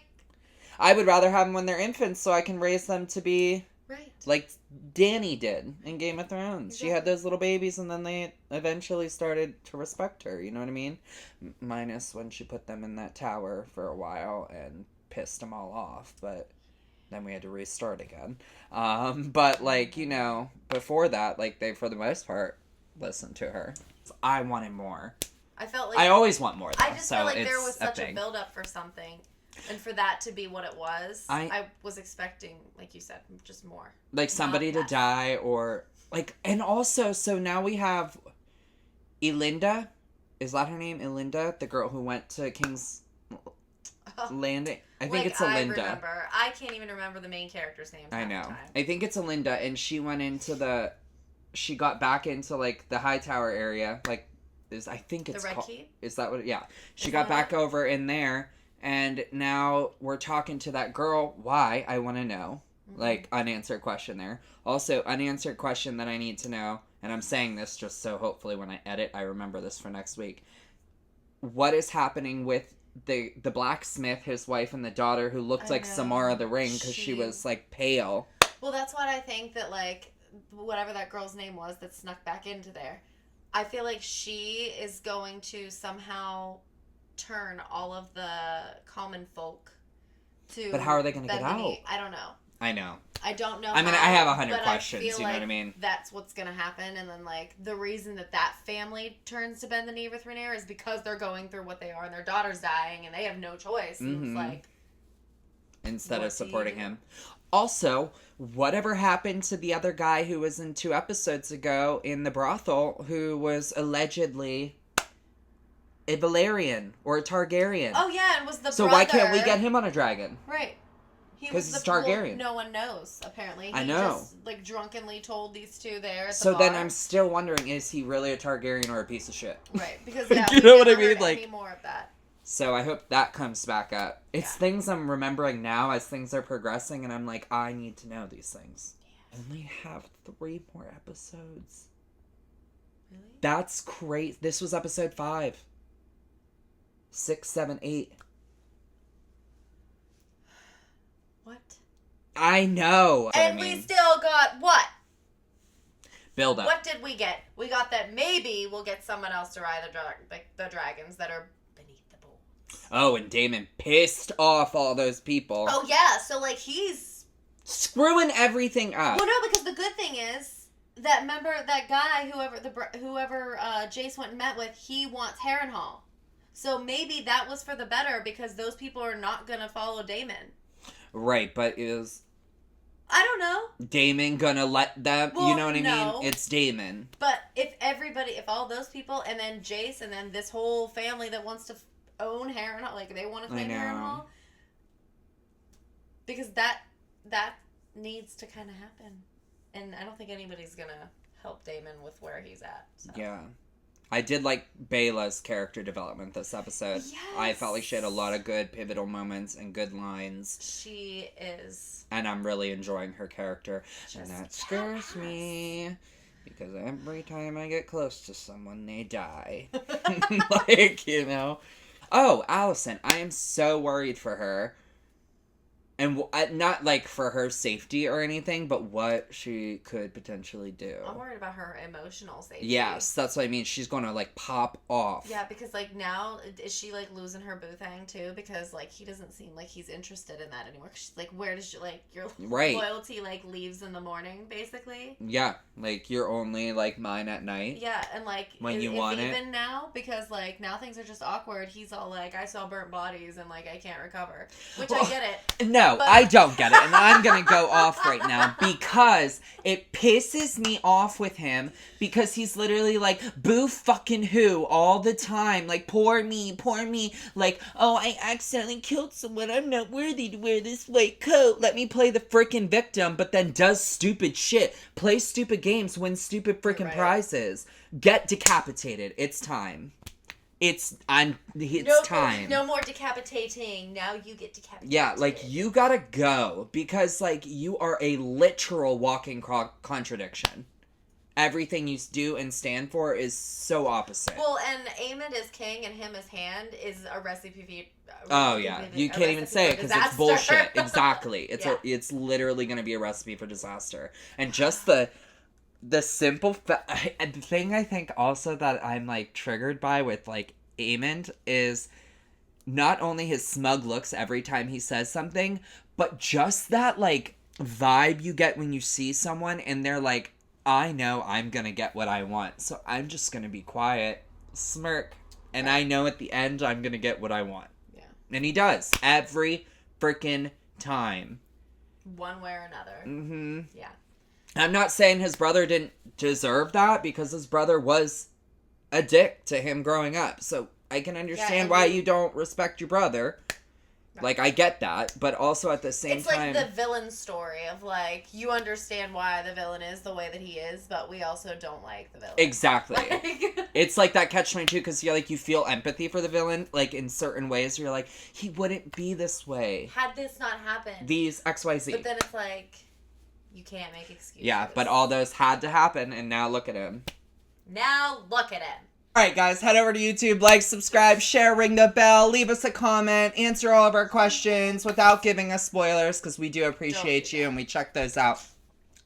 I would rather have them when they're infants so I can raise them to be... Right. Like Dany did in Game of Thrones. She had those little babies and then they eventually started to respect her, you know what I mean? Minus when she put them in that tower for a while and pissed them all off, but... Then we had to restart again. But, like, you know, before that, like, they, for the most part, listened to her. I wanted more. I felt like... I always want more, though, I just so felt like it's there was such a thing. build-up for something. And for that to be what it was, I was expecting, like you said, just more. Like, somebody to die, or... Like, and also, so now we have Elinda. Is that her name? Elinda? The girl who went to King's Landing? I think it's Elinda. I remember. I can't even remember the main character's name. I know. I think it's Elinda, and she went into the... She got back into, like, the Hightower area. Like, I think it's the Red called... Keep? Is that what... Yeah. She got back over in there, and now we're talking to that girl. Why? I want to know. Like, unanswered question there. Also, unanswered question that I need to know, and I'm saying this just so hopefully when I edit, I remember this for next week. What is happening with the blacksmith, his wife, and the daughter who looked like Samara the Ring because she was, like, pale? Well, that's what I think that, like, whatever that girl's name was that snuck back into there, I feel like she is going to somehow turn all of the common folk to... But how are they going to get out? I don't know. I know. I don't know. I mean, I have 100 questions, you know what I mean? That's what's going to happen. And then, like, the reason that family turns to bend the knee with Rhaenyra is because they're going through what they are and their daughter's dying and they have no choice. And it's like... Instead of supporting him. Also, whatever happened to the other guy who was in 2 episodes ago in the brothel who was allegedly a Valyrian or a Targaryen? Oh, yeah, and was the So brother... why can't we get him on a dragon? Right. Because he's Targaryen. No one knows, apparently. I know. He just, like, drunkenly told these two there at So the bar. then I'm still wondering, is he really a Targaryen or a piece of shit? Right, because, you know what I mean? Heard Like, any more of that. So I hope that comes back up. It's things I'm remembering now as things are progressing, and I'm like, I need to know these things. Yes. Only have 3 more episodes. Really? That's crazy. This was episode 5. 6, 7, 8. What? I know. And we still got what? Build up. What did we get? We got that maybe we'll get someone else to ride the dragons that are beneath the boards. Oh, and Daemon pissed off all those people. Oh, yeah. So, like, he's... screwing everything up. Well, no, because the good thing is that, remember, that guy, whoever Jace went and met with, he wants Harrenhal. So maybe that was for the better because those people are not going to follow Daemon. Right, but is... I don't know. Daemon gonna let them... Well, you know what I no. mean? It's Daemon. But if all those people, and then Jace, and then this whole family that wants to own Harrenhal, like, they want to claim Harrenhal. Because that needs to kind of happen. And I don't think anybody's gonna help Daemon with where he's at. So. Yeah. I did like Bela's character development this episode. Yes. I felt like she had a lot of good pivotal moments and good lines. She is. And I'm really enjoying her character. And that scares me. Because every time I get close to someone, they die. Like, you know. Oh, Alicent. I am so worried for her. And not, like, for her safety or anything, but what she could potentially do. I'm worried about her emotional safety. Yes, that's what I mean. She's going to, like, pop off. Yeah, because, like, now, is she, like, losing her boo thing, too? Because, like, he doesn't seem like he's interested in that anymore. She's like, where does your loyalty, like, leaves in the morning, basically? Yeah, like, you're only, like, mine at night. Yeah, and, like, when you want it. Even now, because, like, now things are just awkward, he's all like, I saw burnt bodies and, like, I can't recover. Which I get it. No, but... I don't get it, and I'm gonna go off right now because it pisses me off with him because he's literally like, boo fucking who all the time, like, poor me, like, oh, I accidentally killed someone, I'm not worthy to wear this white coat, let me play the freaking victim, but then does stupid shit, play stupid games, win stupid freaking prizes, get decapitated, it's time. It's time. No more decapitating. Now you get decapitated. Yeah, like, you gotta go. Because, like, you are a literal walking contradiction. Everything you do and stand for is so opposite. Well, and Aemond as king and him as hand is a recipe for... Oh, yeah. You can't even say it because it's bullshit. Exactly. It's literally gonna be a recipe for disaster. And just the simple the thing I think also that I'm, like, triggered by with, like, Aemond is not only his smug looks every time he says something, but just that, like, vibe you get when you see someone and they're like, I know I'm gonna get what I want, so I'm just gonna be quiet, smirk, and I know at the end I'm gonna get what I want. Yeah. And he does, every freaking time. One way or another. Mm-hmm. Yeah. I'm not saying his brother didn't deserve that, because his brother was a dick to him growing up, so I can understand why you don't respect your brother. Right. Like, I get that, but also at the same time... It's like the villain story of, like, you understand why the villain is the way that he is, but we also don't like the villain. Exactly. It's like that catch-22, because you're like, you feel empathy for the villain, like, in certain ways, you're like, he wouldn't be this way. Had this not happened. These XYZ. But then it's like, you can't make excuses. Yeah, but all those had to happen, and now look at him. Now look at him. Alright guys, head over to YouTube, like, subscribe, share, ring the bell, leave us a comment, answer all of our questions without giving us spoilers, because we do appreciate you and we check those out.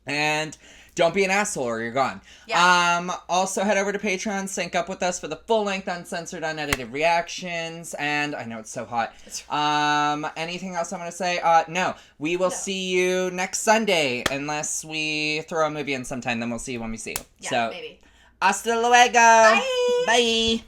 And don't be an asshole or you're gone. Yeah. Also head over to Patreon, sync up with us for the full-length, uncensored, unedited reactions, and I know it's so hot. Anything else I'm going to say? No. We will see you next Sunday, unless we throw a movie in sometime, then we'll see you when we see you. Yeah, so, maybe. Hasta luego. Bye. Bye.